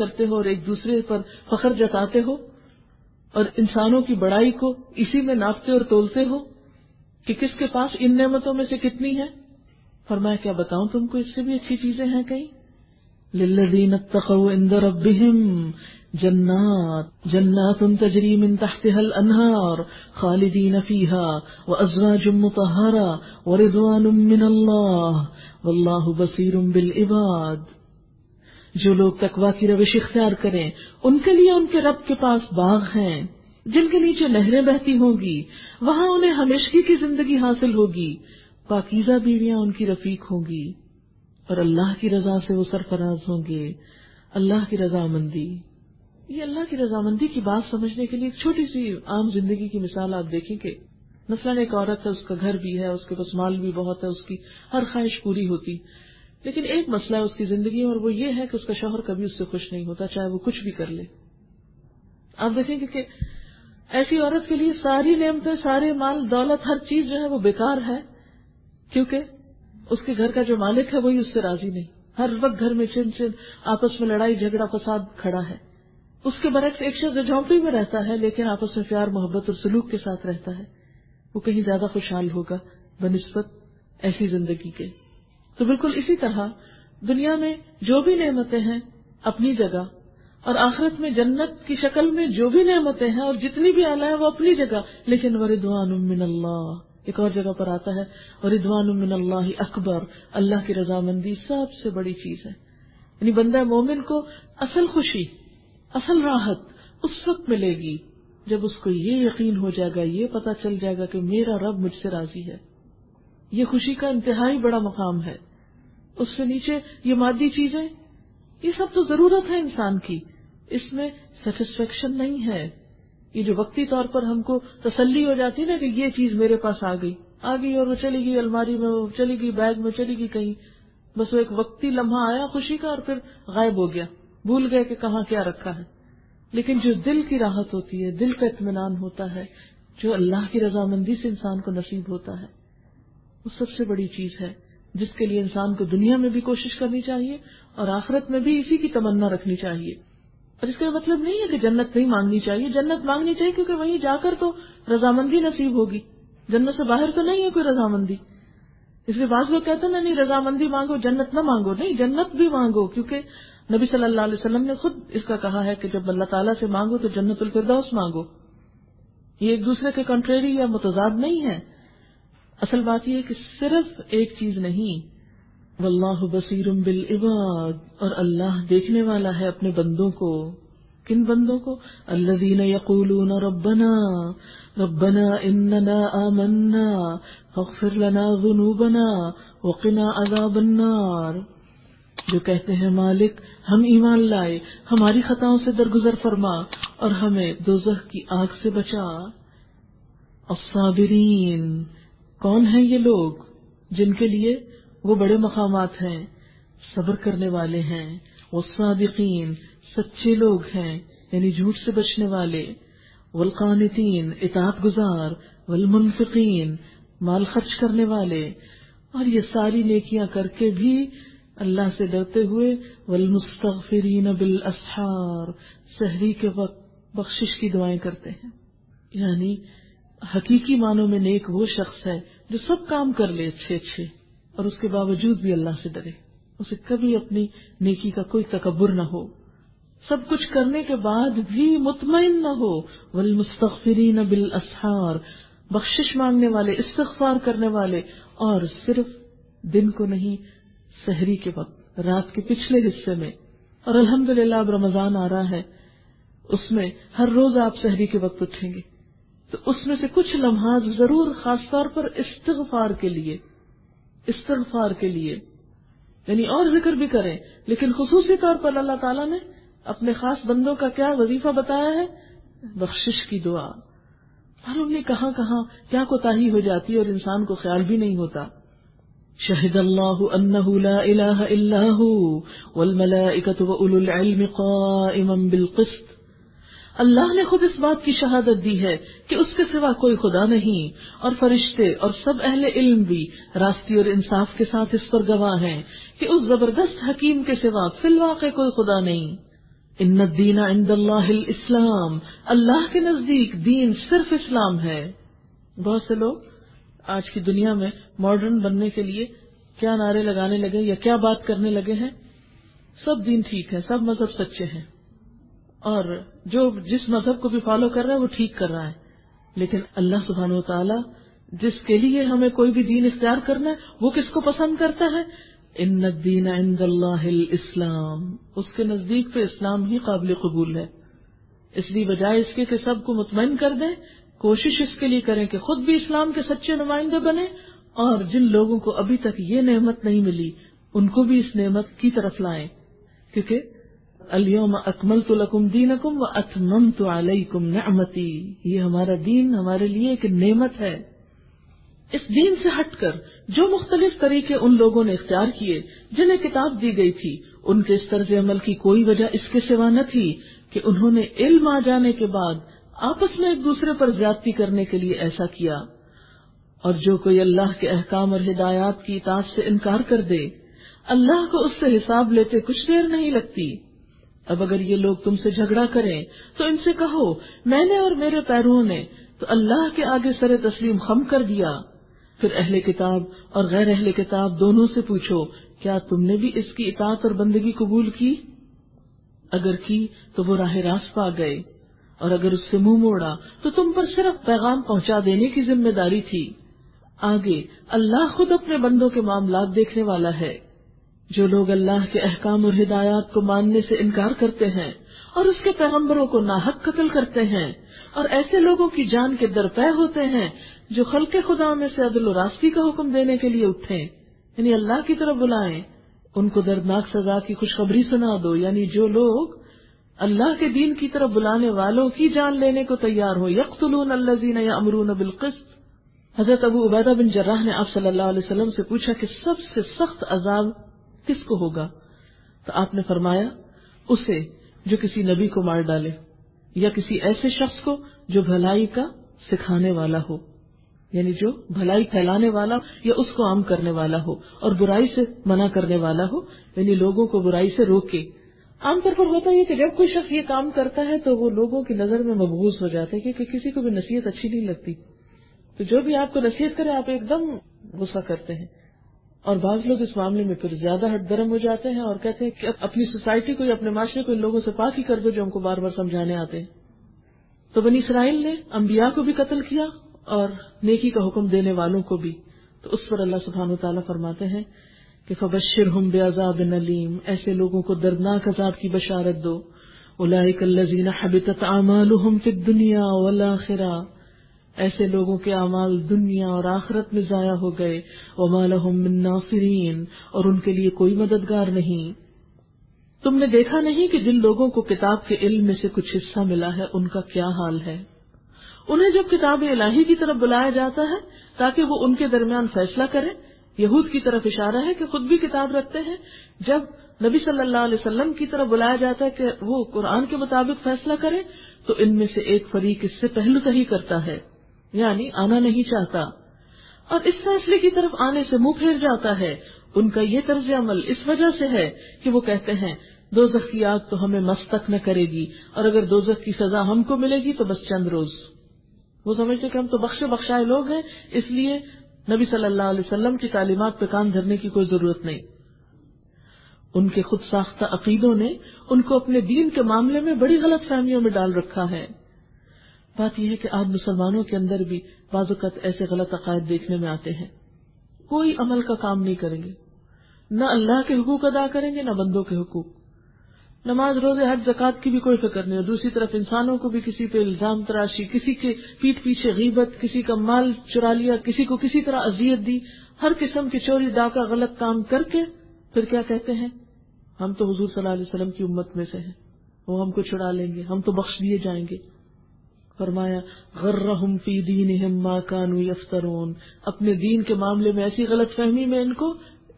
کرتے ہو اور ایک دوسرے پر فخر جتاتے ہو اور انسانوں کی بڑائی کو اسی میں ناپتے اور تولتے ہو کہ کس کے پاس ان نعمتوں میں سے کتنی ہے. فرمایا کیا بتاؤں تم کو اس سے بھی اچھی چیزیں ہیں کہیں. للذین اتقوا عند ربہم جنات تجری من تحتها الانہار خالدین فیہا وازواج مطہرہ ورضوان من اللہ واللہ بصیر بالعباد. جو لوگ تقویٰ کی روش اختیار کریں ان کے لیے ان کے رب کے پاس باغ ہیں جن کے نیچے نہریں بہتی ہوں گی, وہاں انہیں ہمیشگی کی زندگی حاصل ہوگی, پاکیزہ بیویاں ان کی رفیق ہوں گی اور اللہ کی رضا سے وہ سرفراز ہوں گے. اللہ کی رضامندی, یہ اللہ کی رضامندی کی بات سمجھنے کے لیے ایک چھوٹی سی عام زندگی کی مثال آپ دیکھیں کہ مثلاً ایک عورت ہے, اس کا گھر بھی ہے, اس کے پاس مال بھی بہت ہے, اس کی ہر خواہش پوری ہوتی, لیکن ایک مسئلہ ہے اس کی زندگی میں اور وہ یہ ہے کہ اس کا شوہر کبھی اس سے خوش نہیں ہوتا چاہے وہ کچھ بھی کر لے. آپ دیکھیں کہ ایسی عورت کے لیے ساری نعمتیں, سارے مال دولت, ہر چیز جو ہے وہ بیکار ہے, کیونکہ اس کے گھر کا جو مالک ہے وہی اس سے راضی نہیں. ہر وقت گھر میں چن آپس میں لڑائی جھگڑا فساد کھڑا ہے. اس کے برعکس ایک شخص جھونپڑی میں رہتا ہے لیکن آپس میں پیار محبت اور سلوک کے ساتھ رہتا ہے, وہ کہیں زیادہ خوشحال ہوگا بنسبت ایسی زندگی کے. تو بالکل اسی طرح دنیا میں جو بھی نعمتیں ہیں اپنی جگہ, اور آخرت میں جنت کی شکل میں جو بھی نعمتیں ہیں اور جتنی بھی اعلیٰ ہے وہ اپنی جگہ, لیکن وردوان من اللہ, ایک اور جگہ پر آتا ہے وردوان من اللہ اکبر, اللہ کی رضامندی سب سے بڑی چیز ہے. یعنی بندہ مومن کو اصل خوشی, اصل راحت اس وقت ملے گی جب اس کو یہ یقین ہو جائے گا, یہ پتا چل جائے گا کہ میرا رب مجھ سے راضی ہے. یہ خوشی کا انتہائی بڑا مقام ہے. اس سے نیچے یہ مادی چیزیں, یہ سب تو ضرورت ہے انسان کی, اس میں سیٹسفیکشن نہیں ہے. یہ جو وقتی طور پر ہم کو تسلی ہو جاتی نا کہ یہ چیز میرے پاس آ گئی اور وہ چلی گئی الماری میں, وہ چلی گئی بیگ میں, چلی گئی کہیں, بس وہ ایک وقتی لمحہ آیا خوشی کا اور پھر غائب ہو گیا, بھول گئے کہ کہاں کیا رکھا ہے. لیکن جو دل کی راحت ہوتی ہے, دل کا اطمینان ہوتا ہے, جو اللہ کی رضامندی سے انسان کو نصیب ہوتا ہے, وہ سب سے بڑی چیز ہے جس کے لیے انسان کو دنیا میں بھی کوشش کرنی چاہیے اور آخرت میں بھی اسی کی تمنا رکھنی چاہیے. اور اس کا مطلب نہیں ہے کہ جنت نہیں مانگنی چاہیے, جنت مانگنی چاہیے کیونکہ وہیں جا کر تو رضامندی نصیب ہوگی. جنت سے باہر تو نہیں ہے کوئی رضامندی. اس لیے بعض لوگ کہتے ہیں نہیں رضامندی مانگو جنت نہ مانگو. نہیں, جنت بھی مانگو, کیونکہ نبی صلی اللہ علیہ وسلم نے خود اس کا کہا ہے کہ جب اللہ تعالیٰ سے مانگو تو جنت الفردوس مانگو. یہ ایک دوسرے کے کنٹریری یا متضاد نہیں ہے. اصل بات یہ ہے کہ صرف ایک چیز نہیں, واللہ بصیر بالعباد, اور اللہ دیکھنے والا ہے اپنے بندوں کو. کن بندوں کو؟ الذین یقولون ربنا ربنا اننا آمنا فاغفر لنا ذنوبنا وقنا عذاب النار, جو کہتے ہیں مالک ہم ایمان لائے, ہماری خطاؤں سے درگزر فرما اور ہمیں دوزخ کی آگ سے بچا. الصابرین, کون ہیں یہ لوگ جن کے لیے وہ بڑے مقامات ہیں؟ صبر کرنے والے ہیں. والصادقین, سچے لوگ ہیں یعنی جھوٹ سے بچنے والے. والقانتین, اطاعت گزار. والمنفقین, مال خرچ کرنے والے. اور یہ ساری نیکیاں کر کے بھی اللہ سے ڈرتے ہوئے. والمستغفرین بالاسحار, سحری کے وقت بخشش کی دعائیں کرتے ہیں. یعنی حقیقی معنوں میں نیک وہ شخص ہے جو سب کام کر لے اچھے اور اس کے باوجود بھی اللہ سے ڈرے, اسے کبھی اپنی نیکی کا کوئی تکبر نہ ہو, سب کچھ کرنے کے بعد بھی مطمئن نہ ہو. والمستغفرین بالاسحار, بخشش مانگنے والے, استغفار کرنے والے, اور صرف دن کو نہیں, سحری کے وقت, رات کے پچھلے حصے میں. اور الحمدللہ اب رمضان آ رہا ہے, اس میں ہر روز آپ سحری کے وقت اٹھیں گے تو اس میں سے کچھ لمحات ضرور خاص طور پر استغفار کے لیے یعنی اور ذکر بھی کریں, لیکن خصوصی طور پر اللہ تعالیٰ نے اپنے خاص بندوں کا کیا وظیفہ بتایا ہے؟ بخشش کی دعا. معلوم نہیں کہاں کہاں کیا کوتاہی ہو جاتی ہے اور انسان کو خیال بھی نہیں ہوتا. شہد اللہ انہ لا الہ الا ہو والملائکۃ واولو العلم قائما بالقسط, اللہ نے خود اس بات کی شہادت دی ہے کہ اس کے سوا کوئی خدا نہیں, اور فرشتے اور سب اہل علم بھی راستی اور انصاف کے ساتھ اس پر گواہ ہیں کہ اس زبردست حکیم کے سوا فی الواقع کوئی خدا نہیں. ان الدین عند اللہ الاسلام، اللہ کے نزدیک دین صرف اسلام ہے۔ بہت سے لوگ آج کی دنیا میں ماڈرن بننے کے لیے کیا نعرے لگانے لگے یا کیا بات کرنے لگے ہیں، سب دین ٹھیک ہے، سب مذہب سچے ہیں، اور جو جس مذہب کو بھی فالو کر رہا ہے وہ ٹھیک کر رہا ہے، لیکن اللہ سبحانہ وتعالی جس کے لیے ہمیں کوئی بھی دین اختیار کرنا ہے وہ کس کو پسند کرتا ہے؟ ان الدین عند اللہ الاسلام، اس کے نزدیک پہ اسلام ہی قابل قبول ہے۔ اس لیے بجائے اس کے کہ سب کو مطمئن کر دیں، کوشش اس کے لیے کریں کہ خود بھی اسلام کے سچے نمائندے بنیں، اور جن لوگوں کو ابھی تک یہ نعمت نہیں ملی ان کو بھی اس نعمت کی طرف لائیں، کیونکہ الیوم اکملت لکم دینکم واتممت علیکم نعمتی، یہ ہمارا دین ہمارے لیے ایک نعمت ہے۔ اس دین سے ہٹ کر جو مختلف طریقے ان لوگوں نے اختیار کیے جنہیں کتاب دی گئی تھی، ان کے اس طرز عمل کی کوئی وجہ اس کے سوا نہ تھی کہ انہوں نے علم آ جانے کے بعد آپس میں ایک دوسرے پر زیادتی کرنے کے لیے ایسا کیا۔ اور جو کوئی اللہ کے احکام اور ہدایات کی اطاعت سے انکار کر دے، اللہ کو اس سے حساب لیتے کچھ دیر نہیں لگتی۔ اب اگر یہ لوگ تم سے جھگڑا کریں تو ان سے کہو میں نے اور میرے پیرووں نے تو اللہ کے آگے سر تسلیم خم کر دیا۔ پھر اہل کتاب اور غیر اہل کتاب دونوں سے پوچھو کیا تم نے بھی اس کی اطاعت اور بندگی قبول کی؟ اگر کی تو وہ راہ راست پا گئے، اور اگر اس سے منہ موڑا تو تم پر صرف پیغام پہنچا دینے کی ذمہ داری تھی۔ آگے اللہ خود اپنے بندوں کے معاملات دیکھنے والا ہے۔ جو لوگ اللہ کے احکام اور ہدایات کو ماننے سے انکار کرتے ہیں اور اس کے پیغمبروں کو ناحق قتل کرتے ہیں، اور ایسے لوگوں کی جان کے درپے ہوتے ہیں جو خلق خدا میں سے عدل و راستی کا حکم دینے کے لیے اٹھیں، یعنی اللہ کی طرف بلائیں، ان کو دردناک سزا کی خوشخبری سنا دو۔ یعنی جو لوگ اللہ کے دین کی طرف بلانے والوں کی جان لینے کو تیار ہو، یقتلون الذین یأمرون بالقسط۔ حضرت ابو عبیدہ بن جراح نے آپ صلی اللہ علیہ وسلم سے پوچھا کہ سب سے سخت عذاب کس کو ہوگا؟ تو آپ نے فرمایا اسے جو کسی نبی کو مار ڈالے، یا کسی ایسے شخص کو جو بھلائی کا سکھانے والا ہو، یعنی جو بھلائی پھیلانے والا یا اس کو عام کرنے والا ہو، اور برائی سے منع کرنے والا ہو، یعنی لوگوں کو برائی سے روکے۔ عام طور پر ہوتا ہے کہ جب کوئی شخص یہ کام کرتا ہے تو وہ لوگوں کی نظر میں مبغوض ہو جاتے ہیں، کیونکہ کسی کو بھی نصیحت اچھی نہیں لگتی، تو جو بھی آپ کو نصیحت کرے آپ ایک دم غصہ کرتے ہیں، اور بعض لوگ اس معاملے میں پھر زیادہ ہٹ درم ہو جاتے ہیں اور کہتے ہیں کہ اپنی سوسائٹی کو یا اپنے معاشرے کو ان لوگوں سے پاک ہی کر دو جو ہم کو بار بار سمجھانے آتے ہیں۔ تو بنی اسرائیل نے انبیاء کو بھی قتل کیا اور نیکی کا حکم دینے والوں کو بھی، تو اس پر اللہ سبحانہ وتعالیٰ فرماتے ہیں کہ فبشرہم بعذاب علیم، ایسے لوگوں کو دردناک عذاب کی بشارت دو۔ اولئک الذین حبطت اعمالہم فی الدنیا والآخرہ، ایسے لوگوں کے اعمال دنیا اور آخرت میں ضائع ہو گئے، وما لہم من ناصرین، اور ان کے لیے کوئی مددگار نہیں۔ تم نے دیکھا نہیں کہ جن لوگوں کو کتاب کے علم میں سے کچھ حصہ ملا ہے ان کا کیا حال ہے؟ انہیں جب کتاب الہی کی طرف بلایا جاتا ہے تاکہ وہ ان کے درمیان فیصلہ کریں، یہود کی طرف اشارہ ہے کہ خود بھی کتاب رکھتے ہیں، جب نبی صلی اللہ علیہ وسلم کی طرف بلایا جاتا ہے کہ وہ قرآن کے مطابق فیصلہ کریں، تو ان میں سے ایک فریق اس سے پہلو تہی کرتا ہے، یعنی آنا نہیں چاہتا، اور اس فیصلے کی طرف آنے سے منہ پھیر جاتا ہے۔ ان کا یہ طرز عمل اس وجہ سے ہے کہ وہ کہتے ہیں دوزخ کی آگ تو ہمیں مس تک نہ کرے گی، اور اگر دوزخ کی سزا ہم کو ملے گی تو بس چند روز۔ وہ سمجھتے کہ ہم تو بخشے بخشائے لوگ ہیں، اس لیے نبی صلی اللہ علیہ وسلم کی تعلیمات پہ کان دھرنے کی کوئی ضرورت نہیں۔ ان کے خود ساختہ عقیدوں نے ان کو اپنے دین کے معاملے میں بڑی غلط فہمیوں میں ڈال رکھا ہے۔ بات یہ ہے کہ آج مسلمانوں کے اندر بھی بعض اوقات ایسے غلط عقائد دیکھنے میں آتے ہیں، کوئی عمل کا کام نہیں کریں گے، نہ اللہ کے حقوق ادا کریں گے نہ بندوں کے حقوق، نماز روزے حج زکوٰۃ کی بھی کوئی فکر نہیں، اور دوسری طرف انسانوں کو بھی کسی پہ الزام تراشی، کسی کے پیٹھ پیچھے غیبت، کسی کا مال چرا لیا، کسی کو کسی طرح اذیت دی، ہر قسم کی چوری ڈاکہ غلط کام کر کے پھر کیا کہتے ہیں ہم تو حضور صلی اللہ علیہ وسلم کی امت میں سے ہیں، وہ ہم کو چھڑا لیں گے، ہم تو بخش دیے جائیں گے۔ فرمایا غرہم فی دینہم ما کانوا یفترون، اپنے دین کے معاملے میں ایسی غلط فہمی میں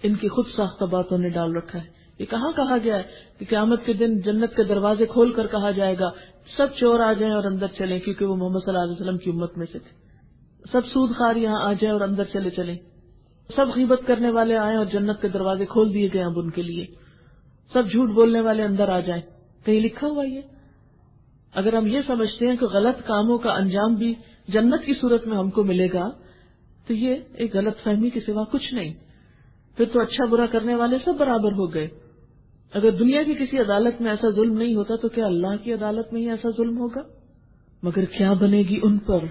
ان کی خود ساختہ باتوں نے ڈال رکھا ہے۔ یہ کہاں کہا گیا ہے کہ قیامت کے دن جنت کے دروازے کھول کر کہا جائے گا سب چور آ جائیں اور اندر چلیں، کیونکہ وہ محمد صلی اللہ علیہ وسلم کی امت میں سے تھے، سب سود خار یہاں آ جائیں اور اندر چلیں، سب غیبت کرنے والے آئیں اور جنت کے دروازے کھول دیے گئے اب ان کے لیے، سب جھوٹ بولنے والے اندر آ جائیں، کہیں لکھا ہوا یہ؟ اگر ہم یہ سمجھتے ہیں کہ غلط کاموں کا انجام بھی جنت کی صورت میں ہم کو ملے گا تو یہ ایک غلط فہمی کے سوا کچھ نہیں. پھر تو اچھا برا کرنے والے سب برابر ہو گئے. اگر دنیا کی کسی عدالت میں ایسا ظلم نہیں ہوتا تو کیا اللہ کی عدالت میں ہی ایسا ظلم ہوگا؟ مگر کیا بنے گی ان پر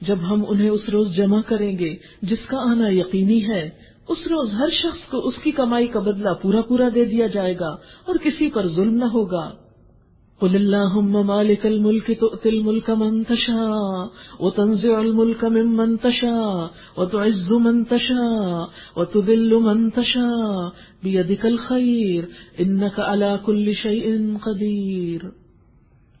جب ہم انہیں اس روز جمع کریں گے جس کا آنا یقینی ہے. اس روز ہر شخص کو اس کی کمائی کا بدلہ پورا پورا دے دیا جائے گا اور کسی پر ظلم نہ ہوگا. قل اللہم مالک الملک تؤتی الملک من تشاء وتنزع الملک ممن تشاء وتعز من تشاء وتذل من تشاء بیدک الخیر انک علی کل شیء قدیر.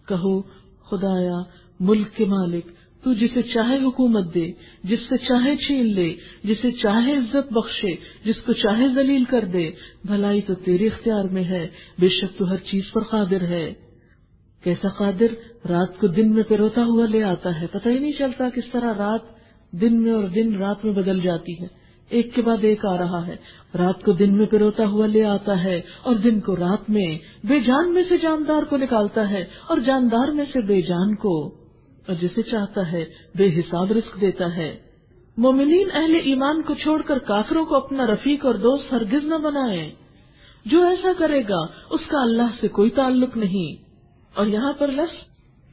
کہو خدایا ملک کے مالک تو جسے چاہے حکومت دے، جس سے چاہے چھین لے، جسے چاہے عزت بخشے، جس کو چاہے ذلیل کر دے. بھلائی تو تیرے اختیار میں ہے، بے شک تو ہر چیز پر قادر ہے. کیسا قادر؟ رات کو دن میں پیروتا ہوا لے آتا ہے، پتہ ہی نہیں چلتا کس طرح رات دن میں اور دن رات میں بدل جاتی ہے، ایک کے بعد ایک آ رہا ہے. رات کو دن میں پیروتا ہوا لے آتا ہے اور دن کو رات میں. بے جان میں سے جاندار کو نکالتا ہے اور جاندار میں سے بے جان کو، اور جسے چاہتا ہے بے حساب رزق دیتا ہے. مومنین اہل ایمان کو چھوڑ کر کافروں کو اپنا رفیق اور دوست ہرگز نہ بنائیں. جو ایسا کرے گا اس کا اللہ سے کوئی تعلق نہیں. اور یہاں پر لفظ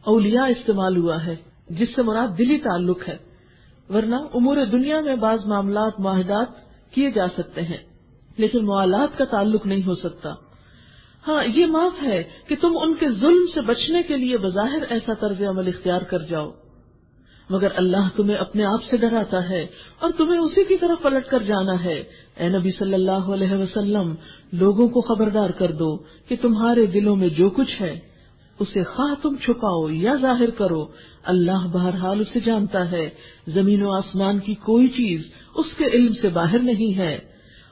اولیاء استعمال ہوا ہے جس سے مراد دلی تعلق ہے، ورنہ امور دنیا میں بعض معاملات معاہدات کیے جا سکتے ہیں لیکن موالات کا تعلق نہیں ہو سکتا. ہاں یہ معاف ہے کہ تم ان کے ظلم سے بچنے کے لیے بظاہر ایسا طرز عمل اختیار کر جاؤ، مگر اللہ تمہیں اپنے آپ سے ڈراتا ہے اور تمہیں اسی کی طرف پلٹ کر جانا ہے. اے نبی صلی اللہ علیہ وسلم، لوگوں کو خبردار کر دو کہ تمہارے دلوں میں جو کچھ ہے اسے خواہ تم چھپاؤ یا ظاہر کرو، اللہ بہرحال اسے جانتا ہے. زمین و آسمان کی کوئی چیز اس کے علم سے باہر نہیں ہے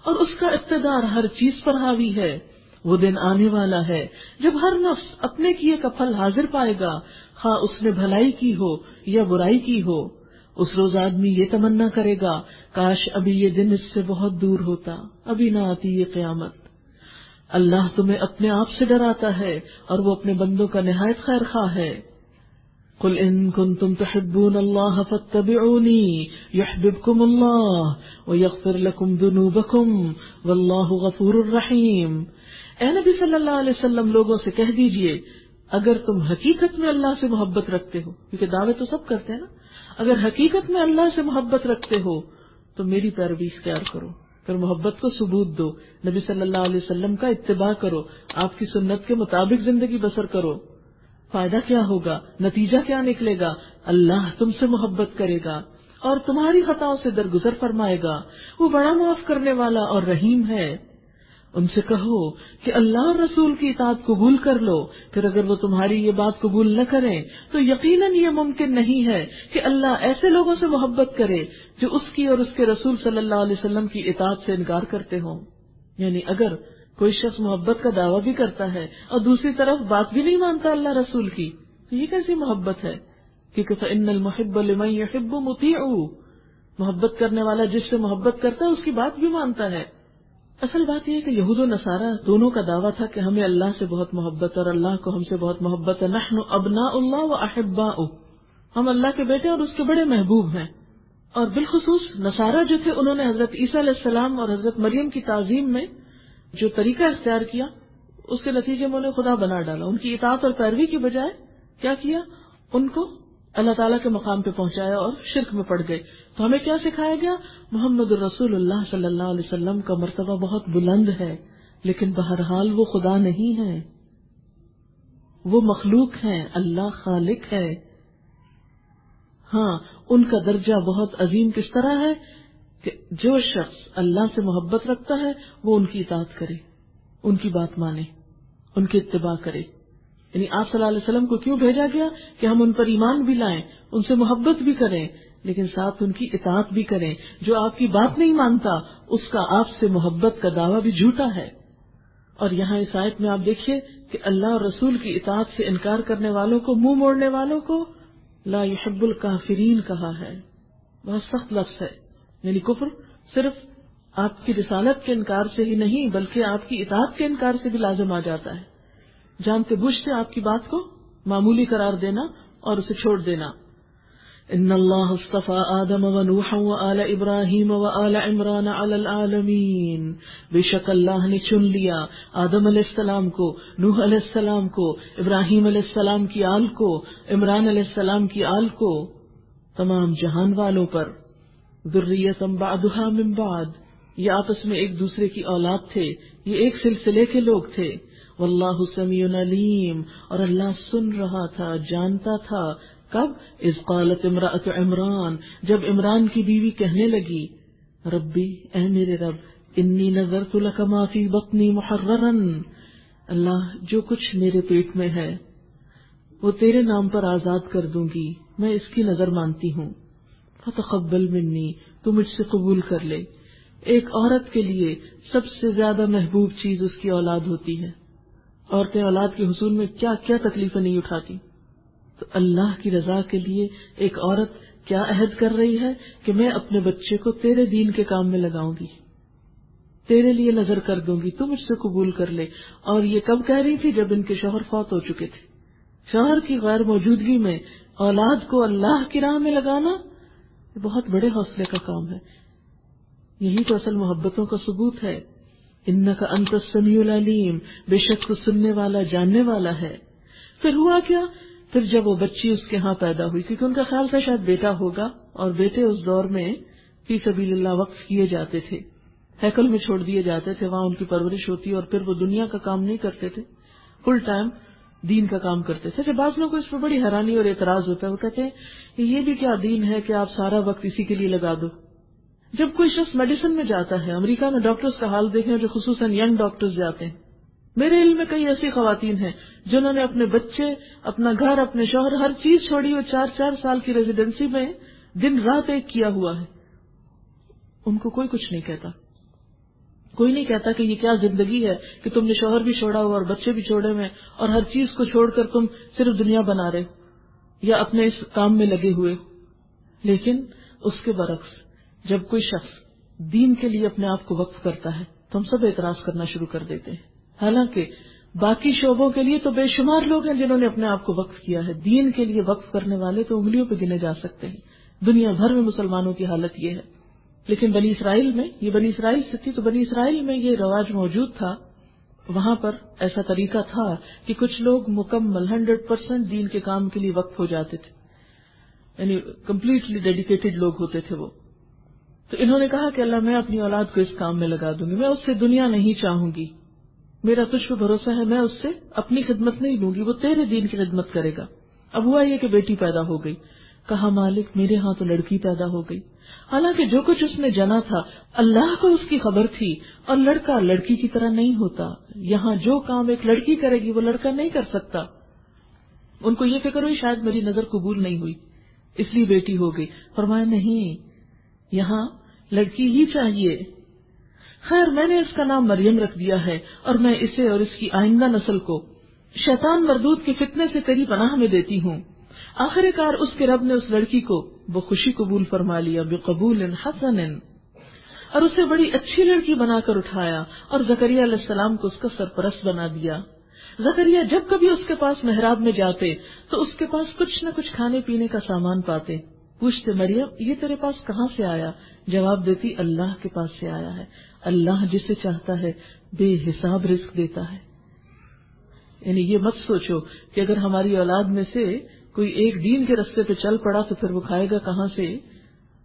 اور اس کا اقتدار ہر چیز پر حاوی ہے. وہ دن آنے والا ہے جب ہر نفس اپنے کیے کا پھل حاضر پائے گا، خواہ اس نے بھلائی کی ہو یا برائی کی ہو. اس روز آدمی یہ تمنا کرے گا کاش ابھی یہ دن اس سے بہت دور ہوتا، ابھی نہ آتی یہ قیامت. اللہ تمہیں اپنے آپ سے ڈراتا ہے اور وہ اپنے بندوں کا نہایت خیر خواہ ہے. قل ان کنتم تحبون اللہ فاتبعونی یحببکم اللہ ویغفر لکم ذنوبکم واللہ غفور الرحیم. اے نبی صلی اللہ علیہ وسلم، لوگوں سے کہہ دیجئے اگر تم حقیقت میں اللہ سے محبت رکھتے ہو، کیونکہ دعوے تو سب کرتے ہیں نا، اگر حقیقت میں اللہ سے محبت رکھتے ہو تو میری پیروی اختیار کرو، پھر محبت کو ثبوت دو، نبی صلی اللہ علیہ وسلم کا اتباع کرو، آپ کی سنت کے مطابق زندگی بسر کرو. فائدہ کیا ہوگا؟ نتیجہ کیا نکلے گا؟ اللہ تم سے محبت کرے گا اور تمہاری خطاؤں سے درگزر فرمائے گا. وہ بڑا معاف کرنے والا اور رحیم ہے. ان سے کہو کہ اللہ اور رسول کی اطاعت قبول کر لو، پھر اگر وہ تمہاری یہ بات قبول نہ کریں تو یقیناً یہ ممکن نہیں ہے کہ اللہ ایسے لوگوں سے محبت کرے جو اس کی اور اس کے رسول صلی اللہ علیہ وسلم کی اطاعت سے انکار کرتے ہوں. یعنی اگر کوئی شخص محبت کا دعویٰ بھی کرتا ہے اور دوسری طرف بات بھی نہیں مانتا اللہ رسول کی، تو یہ کیسی محبت ہے؟ کیونکہ فإن المحب لمن يحب مطیع، محبت کرنے والا جس سے محبت کرتا ہے اس کی بات بھی مانتا ہے. اصل بات یہ ہے کہ یہود و نصارہ دونوں کا دعویٰ تھا کہ ہمیں اللہ سے بہت محبت اور اللہ کو ہم سے بہت محبت ہے. نحن ابناء اللہ و احباؤہ، ہم اللہ کے بیٹے اور اس کے بڑے محبوب ہیں. اور بالخصوص نصارہ جو تھے انہوں نے حضرت عیسیٰ علیہ السلام اور حضرت مریم کی تعظیم میں جو طریقہ اختیار کیا اس کے نتیجے میں انہیں خدا بنا ڈالا. ان کی اطاعت اور پیروی کی بجائے کیا کیا؟ ان کو اللہ تعالیٰ کے مقام پہ پہنچایا اور شرک میں پڑ گئے. تو ہمیں کیا سکھایا گیا؟ محمد الرسول اللہ صلی اللہ علیہ وسلم کا مرتبہ بہت بلند ہے، لیکن بہرحال وہ خدا نہیں ہے، وہ مخلوق ہیں، اللہ خالق ہے. ہاں ان کا درجہ بہت عظیم کس طرح ہے کہ جو شخص اللہ سے محبت رکھتا ہے وہ ان کی اطاعت کرے، ان کی بات مانے، ان کی اتباع کرے. یعنی آپ صلی اللہ علیہ وسلم کو کیوں بھیجا گیا؟ کہ ہم ان پر ایمان بھی لائیں، ان سے محبت بھی کریں، لیکن ساتھ ان کی اطاعت بھی کریں. جو آپ کی بات نہیں مانتا اس کا آپ سے محبت کا دعویٰ بھی جھوٹا ہے. اور یہاں اس آیت میں آپ دیکھیے کہ اللہ اور رسول کی اطاعت سے انکار کرنے والوں کو، منہ موڑنے والوں کو لا يحب الکافرین کہا ہے. بہت سخت لفظ ہے. یعنی کفر صرف آپ کی رسالت کے انکار سے ہی نہیں بلکہ آپ کی اطاعت کے انکار سے بھی لازم آ جاتا ہے. جانتے بوجھتے آپ کی بات کو معمولی قرار دینا اور اسے چھوڑ دینا. ان اللہ اصطفى آدم ونوحا وآل ابراہیم وآل عمران علی العالمین. بے شک اللہ نے چن لیا آدم علیہ السلام کو، نوح علیہ السلام کو، ابراہیم علیہ السلام کی آل کو، عمران علیہ السلام کی آل کو، تمام جہان والوں پر. ذریۃ بعضها من بعض، یہ آپس میں ایک دوسرے کی اولاد تھے، یہ ایک سلسلے کے لوگ تھے. واللہ سمیع علیم، اور اللہ سن رہا تھا، جانتا تھا. کب؟ اذ قالت امرأۃ عمران، جب عمران کی بیوی کہنے لگی ربی، اے میرے رب، انی نذرت لک ما فی بطنی محررا، اللہ جو کچھ میرے پیٹ میں ہے وہ تیرے نام پر آزاد کر دوں گی، میں اس کی نظر مانتی ہوں. فتقبل منی، تو مجھ سے قبول کر لے. ایک عورت کے لیے سب سے زیادہ محبوب چیز اس کی اولاد ہوتی ہے. عورتیں اولاد کے حصول میں کیا کیا تکلیفیں نہیں اٹھاتی. تو اللہ کی رضا کے لیے ایک عورت کیا عہد کر رہی ہے کہ میں اپنے بچے کو تیرے دین کے کام میں لگاؤں گی، تیرے لیے نظر کر دوں گی، تو مجھ سے قبول کر لے. اور یہ کب کہہ رہی تھی؟ جب ان کے شوہر فوت ہو چکے تھے. شوہر کی غیر موجودگی میں اولاد کو اللہ کی راہ میں لگانا یہ بہت بڑے حوصلے کا کام ہے. یہی تو اصل محبتوں کا ثبوت ہے. انک انت السمیع العلیم، بے شک تو سننے والا، جاننے والا ہے. پھر ہوا کیا؟ پھر جب وہ بچی اس کے ہاں پیدا ہوئی، کیونکہ ان کا خیال تھا شاید بیٹا ہوگا، اور بیٹے اس دور میں فی سبیل اللہ وقف کیے جاتے تھے، ہیکل میں چھوڑ دیے جاتے تھے، وہاں ان کی پرورش ہوتی اور پھر وہ دنیا کا کام نہیں کرتے تھے، فل ٹائم دین کا کام کرتے تھے. جب بعض لوگوں کو اس پہ بڑی حیرانی اور اعتراض ہوتا ہے، وہ کہتے ہیں یہ بھی کیا دین ہے کہ آپ سارا وقت اسی کے لیے لگا دو. جب کوئی شخص میڈیسن میں جاتا ہے، امریکہ میں ڈاکٹرز کا حال دیکھیں جو خصوصاً ینگ ڈاکٹرز جاتے ہیں. میرے علم میں کئی ایسی خواتین ہیں جنہوں نے اپنے بچے، اپنا گھر، اپنے شوہر، ہر چیز چھوڑی اور 4 سال کی ریزیڈنسی میں دن رات ایک کیا ہوا ہے. ان کو کوئی کچھ نہیں کہتا. کوئی نہیں کہتا کہ یہ کیا زندگی ہے کہ تم نے شوہر بھی چھوڑا ہوا اور بچے بھی چھوڑے ہوئے اور ہر چیز کو چھوڑ کر تم صرف دنیا بنا رہے یا اپنے اس کام میں لگے ہوئے. لیکن اس کے برعکس جب کوئی شخص دین کے لیے اپنے آپ کو وقف کرتا ہے تو ہم سب اعتراض کرنا شروع کر دیتے ہیں. حالانکہ باقی شعبوں کے لیے تو بے شمار لوگ ہیں جنہوں نے اپنے آپ کو وقف کیا ہے. دین کے لیے وقف کرنے والے تو انگلیوں پہ گنے جا سکتے ہیں. دنیا بھر میں مسلمانوں کی حالت یہ ہے. لیکن بنی اسرائیل میں، یہ بنی اسرائیل سے تھی تو بنی اسرائیل میں یہ رواج موجود تھا. وہاں پر ایسا طریقہ تھا کہ کچھ لوگ مکمل 100% دین کے کام کے لیے وقف ہو جاتے تھے، یعنی کمپلیٹلی ڈیڈیکیٹڈ لوگ ہوتے تھے وہ. تو انہوں نے کہا کہ اللہ میں اپنی اولاد کو اس کام میں لگا دوں گی، میں اس سے دنیا نہیں چاہوں گی، میرا تجھ پہ بھروسہ ہے، میں اس سے اپنی خدمت نہیں لوں گی، وہ تیرے دین کی خدمت کرے گا. اب ہوا یہ کہ بیٹی پیدا ہو گئی. کہا مالک میرے ہاں تو لڑکی پیدا ہو گئی. حالانکہ جو کچھ اس نے جنا تھا اللہ کو اس کی خبر تھی، اور لڑکا لڑکی کی طرح نہیں ہوتا. یہاں جو کام ایک لڑکی کرے گی وہ لڑکا نہیں کر سکتا. ان کو یہ فکر ہوئی شاید میری نظر قبول نہیں ہوئی اس لیے بیٹی ہو گئی. فرمایا نہیں، یہاں لڑکی ہی چاہیے. خیر میں نے اس کا نام مریم رکھ دیا ہے، اور میں اسے اور اس کی آئندہ نسل کو شیطان مردود کے فتنے سے تیری پناہ میں دیتی ہوں. آخر کار اس کے رب نے اس لڑکی کو بخوشی قبول فرما لیا، بقبول حسن، اور اسے بڑی اچھی لڑکی بنا کر اٹھایا اور زکریا علیہ السلام کو اس کا سرپرست بنا دیا. زکریا جب کبھی اس کے پاس محراب میں جاتے تو اس کے پاس کچھ نہ کچھ کھانے پینے کا سامان پاتے. پوچھتے مریم یہ تیرے پاس کہاں سے آیا؟ جواب دیتی اللہ کے پاس سے آیا ہے. اللہ جسے چاہتا ہے بے حساب رزق دیتا ہے. یعنی یہ مت سوچو کہ اگر ہماری اولاد میں سے کوئی ایک دین کے رستے پہ چل پڑا تو پھر وہ کھائے گا کہاں سے؟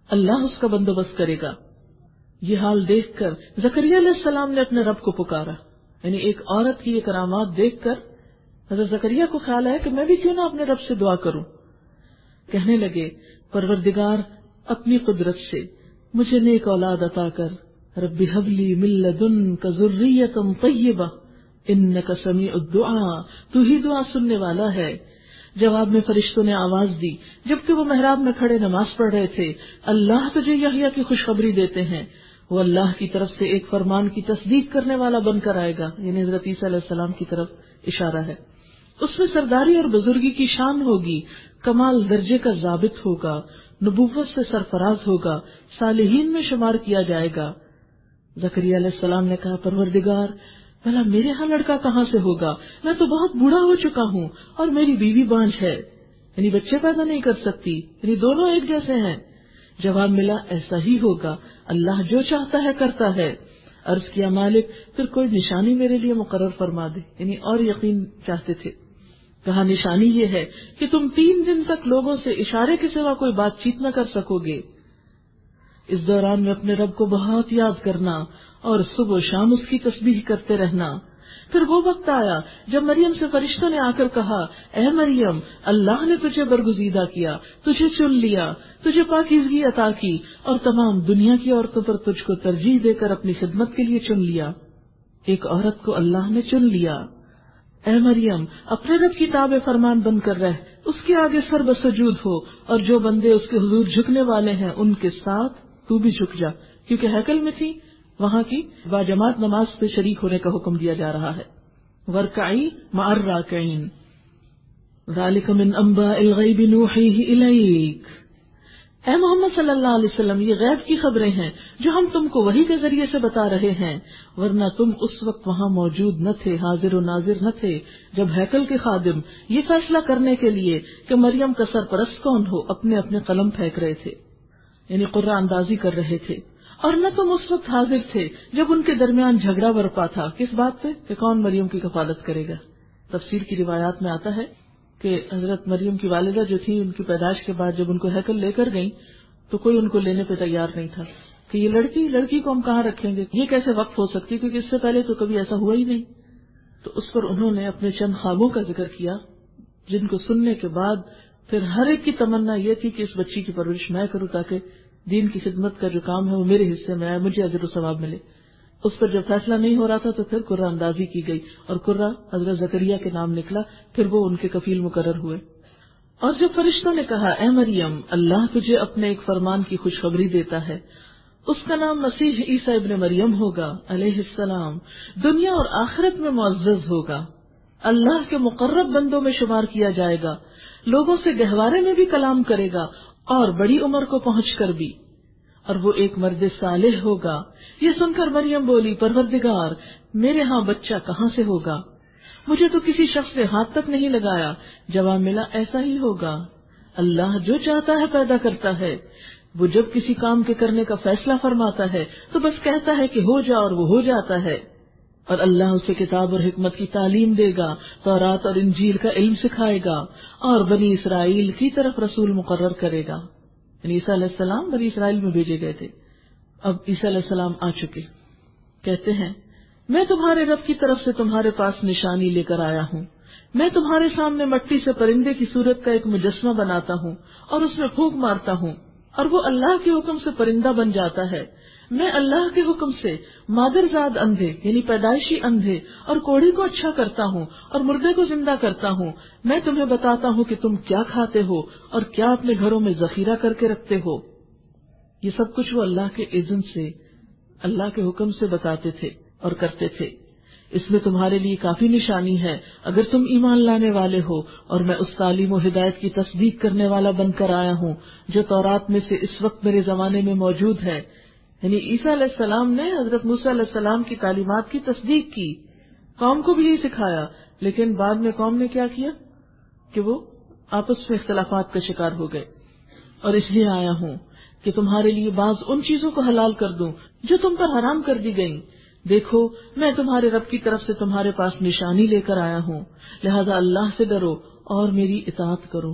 اللہ اس کا بندوبست کرے گا. یہ حال دیکھ کر زکریا علیہ السلام نے اپنے رب کو پکارا. یعنی ایک عورت کی یہ کرامات دیکھ کر حضرت زکریا کو خیال ہے کہ میں بھی کیوں نہ اپنے رب سے دعا کروں. کہنے لگے پروردگار اپنی قدرت سے مجھے نیک اولاد عطا کر. رب هب لي من لدنك ذرية طيبة انك سميع الدعاء، تو ہی دعا سننے والا ہے. جواب میں فرشتوں نے آواز دی جبکہ وہ محراب میں کھڑے نماز پڑھ رہے تھے، اللہ تجھے یحییٰ کی خوشخبری دیتے ہیں، وہ اللہ کی طرف سے ایک فرمان کی تصدیق کرنے والا بن کر آئے گا. یعنی حضرت عیسیٰ علیہ السلام کی طرف اشارہ ہے. اس میں سرداری اور بزرگی کی شان ہوگی، کمال درجے کا ضابط ہوگا، نبوت سے سرفراز ہوگا، صالحین میں شمار کیا جائے گا. زکریا علیہ السلام نے کہا پروردگار بھلا میرے ہاں لڑکا کہاں سے ہوگا، میں تو بہت بوڑھا ہو چکا ہوں اور میری بیوی بانجھ ہے، یعنی بچے پیدا نہیں کر سکتی، یعنی دونوں ایک جیسے ہیں۔ جواب ملا ایسا ہی ہوگا، اللہ جو چاہتا ہے کرتا ہے۔ عرض کیا مالک پھر کوئی نشانی میرے لیے مقرر فرما دے، یعنی اور یقین چاہتے تھے۔ کہا نشانی یہ ہے کہ تم 3 دن تک لوگوں سے اشارے کے سوا کوئی بات چیت نہ کر سکو گے، اس دوران میں اپنے رب کو بہت یاد کرنا اور صبح و شام اس کی تسبیح کرتے رہنا۔ پھر وہ وقت آیا جب مریم سے فرشتوں نے آ کر کہا، اے مریم اللہ نے تجھے برگزیدہ کیا، تجھے چن لیا، تجھے پاکیزگی عطا کی اور تمام دنیا کی عورتوں پر تجھ کو ترجیح دے کر اپنی خدمت کے لیے چن لیا۔ ایک عورت کو اللہ نے چن لیا۔ اے مریم اپنے رب کی تابع فرمان بن کر رہ، اس کے آگے سر بسجود ہو، اور جو بندے اس کے حضور جھکنے والے ہیں ان کے ساتھ تو بھی جھک جا، کیونکہ ہیکل میں تھی، وہاں کی باجماعت نماز پہ شریک ہونے کا حکم دیا جا رہا ہے۔ وَارْكَعِي مَعَ الرَّاكِعِينَ ذَلِكَ مِنْ أَنْبَاءِ الْغَيْبِ نُوحِيهِ إِلَيْكَ۔ اے محمد صلی اللہ علیہ وسلم یہ غیب کی خبریں ہیں جو ہم تم کو وحی کے ذریعے سے بتا رہے ہیں، ورنہ تم اس وقت وہاں موجود نہ تھے، حاضر و ناظر نہ تھے جب ہیکل کے خادم یہ فیصلہ کرنے کے لیے کہ مریم کا سرپرست کون ہو اپنے اپنے قلم پھینک رہے تھے، یعنی قرعہ اندازی کر رہے تھے، اور نہ تم اس وقت حاضر تھے جب ان کے درمیان جھگڑا برپا تھا، کس بات پہ کہ کون مریم کی کفالت کرے گا۔ تفسیر کی روایات میں آتا ہے کہ حضرت مریم کی والدہ جو تھی ان کی پیدائش کے بعد جب ان کو ہیکل لے کر گئیں تو کوئی ان کو لینے پہ تیار نہیں تھا کہ یہ لڑکی کو ہم کہاں رکھیں گے، یہ کیسے وقف ہو سکتی، کیونکہ اس سے پہلے تو کبھی ایسا ہوا ہی نہیں۔ تو اس پر انہوں نے اپنے چند خوابوں کا ذکر کیا جن کو سننے کے بعد پھر ہر ایک کی تمنا یہ تھی کہ اس بچی کی پرورش میں کروں تاکہ دین کی خدمت کا جو کام ہے وہ میرے حصے میں آئے، مجھے اجر و ثواب ملے۔ اس پر جب فیصلہ نہیں ہو رہا تھا تو پھر قرہ اندازی کی گئی اور قرہ حضرت زکریا کے نام نکلا، پھر وہ ان کے کفیل مقرر ہوئے۔ اور جب فرشتوں نے کہا اے مریم اللہ تجھے اپنے ایک فرمان کی خوشخبری دیتا ہے، اس کا نام مسیح عیسیٰ ابن مریم ہوگا علیہ السلام، دنیا اور آخرت میں معزز ہوگا، اللہ کے مقرب بندوں میں شمار کیا جائے گا، لوگوں سے گہوارے میں بھی کلام کرے گا اور بڑی عمر کو پہنچ کر بھی، اور وہ ایک مرد صالح ہوگا۔ یہ سن کر مریم بولی پروردگار میرے ہاں بچہ کہاں سے ہوگا، مجھے تو کسی شخص نے ہاتھ تک نہیں لگایا۔ جواب ملا ایسا ہی ہوگا، اللہ جو چاہتا ہے پیدا کرتا ہے، وہ جب کسی کام کے کرنے کا فیصلہ فرماتا ہے تو بس کہتا ہے کہ ہو جا اور وہ ہو جاتا ہے، اور اللہ اسے کتاب اور حکمت کی تعلیم دے گا، تورات اور انجیل کا علم سکھائے گا اور بنی اسرائیل کی طرف رسول مقرر کرے گا۔ یعنی عیسیٰ علیہ السلام بنی اسرائیل میں بھیجے گئے تھے، اب عیسیٰ علیہ السلام آ چکے، کہتے ہیں میں تمہارے رب کی طرف سے تمہارے پاس نشانی لے کر آیا ہوں، میں تمہارے سامنے مٹی سے پرندے کی صورت کا ایک مجسمہ بناتا ہوں اور اس میں پھونک مارتا ہوں اور وہ اللہ کے حکم سے پرندہ بن جاتا ہے، میں اللہ کے حکم سے مادرزاد اندھے یعنی پیدائشی اندھے اور کوڑھی کو اچھا کرتا ہوں اور مردے کو زندہ کرتا ہوں، میں تمہیں بتاتا ہوں کہ تم کیا کھاتے ہو اور کیا اپنے گھروں میں ذخیرہ کر کے رکھتے ہو۔ یہ سب کچھ وہ اللہ کے اذن سے، اللہ کے حکم سے بتاتے تھے اور کرتے تھے۔ اس میں تمہارے لیے کافی نشانی ہے اگر تم ایمان لانے والے ہو، اور میں اس تعلیم و ہدایت کی تصدیق کرنے والا بن کر آیا ہوں جو تورات میں سے اس وقت میرے زمانے میں موجود ہے۔ یعنی عیسیٰ علیہ السلام نے حضرت موسیٰ علیہ السلام کی تعلیمات کی تصدیق کی، قوم کو بھی یہی سکھایا، لیکن بعد میں قوم نے کیا کیا کہ وہ آپس میں اختلافات کا شکار ہو گئے۔ اور اس لیے آیا ہوں کہ تمہارے لیے بعض ان چیزوں کو حلال کر دوں جو تم پر حرام کر دی گئیں، دیکھو میں تمہارے رب کی طرف سے تمہارے پاس نشانی لے کر آیا ہوں، لہذا اللہ سے ڈرو اور میری اطاعت کرو،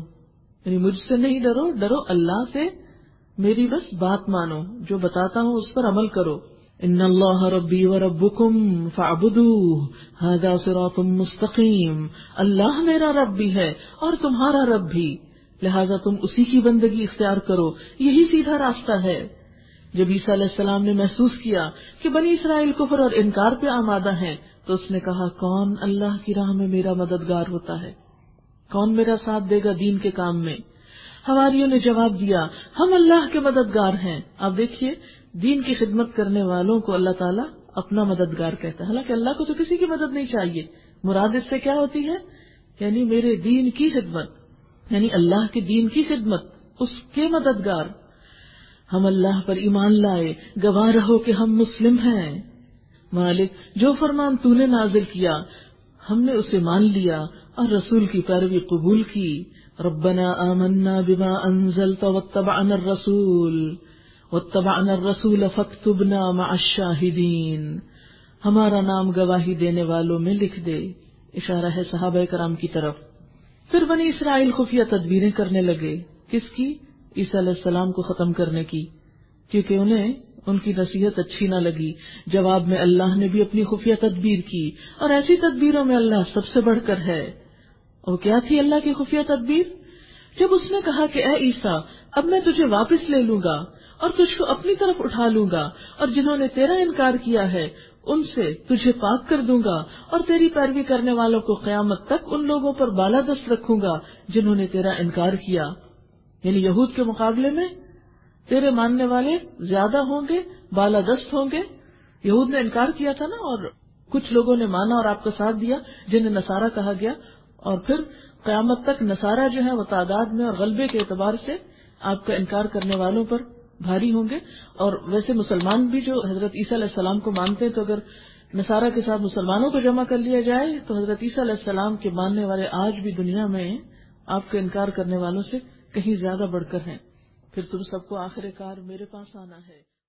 یعنی مجھ سے نہیں ڈرو، ڈرو اللہ سے، میری بس بات مانو، جو بتاتا ہوں اس پر عمل کرو۔ ان اللہ ربی و ربکم فاعبدوہ ھذا صراط مستقیم، اللہ میرا رب بھی ہے اور تمہارا رب بھی، لہذا تم اسی کی بندگی اختیار کرو، یہی سیدھا راستہ ہے۔ جب عیسیٰ علیہ السلام نے محسوس کیا کہ بنی اسرائیل کفر اور انکار پہ آمادہ ہیں تو اس نے کہا کون اللہ کی راہ میں میرا مددگار ہوتا ہے، کون میرا ساتھ دے گا دین کے کام میں؟ حواریوں نے جواب دیا ہم اللہ کے مددگار ہیں۔ آپ دیکھیے دین کی خدمت کرنے والوں کو اللہ تعالیٰ اپنا مددگار کہتا ہے، حالانکہ اللہ کو تو کسی کی مدد نہیں چاہیے، مراد اس سے کیا ہوتی ہے، یعنی میرے دین کی خدمت، یعنی اللہ کے دین کی خدمت، اس کے مددگار۔ ہم اللہ پر ایمان لائے، گواہ رہو کہ ہم مسلم ہیں۔ مالک جو فرمان تو نے نازل کیا ہم نے اسے مان لیا اور رسول کی پیروی قبول کی. ربنا آمنا بما انزلت واتبعنا الرسول فاکتبنا مع الشاہدین. ہمارا نام گواہی دینے والوں میں لکھ دے. اشارہ ہے صحابہ کرام کی طرف. پھر بنی اسرائیل خفیہ تدبیریں کرنے لگے. کس کی؟ عیسیٰ علیہ السلام کو ختم کرنے کی، کیونکہ انہیں ان کی نصیحت اچھی نہ لگی. جواب میں اللہ نے بھی اپنی خفیہ تدبیر کی، اور ایسی تدبیروں میں اللہ سب سے بڑھ کر ہے. اور کیا تھی اللہ کی خفیہ تدبیر؟ جب اس نے کہا کہ اے عیسیٰ اب میں تجھے واپس لے لوں گا اور تجھ کو اپنی طرف اٹھا لوں گا، اور جنہوں نے تیرا انکار کیا ہے ان سے تجھے پاک کر دوں گا، اور تیری پیروی کرنے والوں کو قیامت تک ان لوگوں پر بالادست رکھوں گا جنہوں نے تیرا انکار کیا. یعنی یہود کے مقابلے میں تیرے ماننے والے زیادہ ہوں گے، بالادست ہوں گے. یہود نے انکار کیا تھا نا، اور کچھ لوگوں نے مانا اور آپ کا ساتھ دیا جنہیں نصارہ کہا گیا، اور پھر قیامت تک نصارہ جو ہے وہ تعداد میں اور غلبے کے اعتبار سے آپ کا انکار کرنے والوں پر بھاری ہوں گے. اور ویسے مسلمان بھی جو حضرت عیسیٰ علیہ السلام کو مانتے ہیں، تو اگر نصارہ کے ساتھ مسلمانوں کو جمع کر لیا جائے تو حضرت عیسیٰ علیہ السلام کے ماننے والے آج بھی دنیا میں آپ کا انکار کرنے والوں سے کہیں زیادہ بڑھ کر ہیں. پھر تم سب کو آخر کار میرے پاس آنا ہے.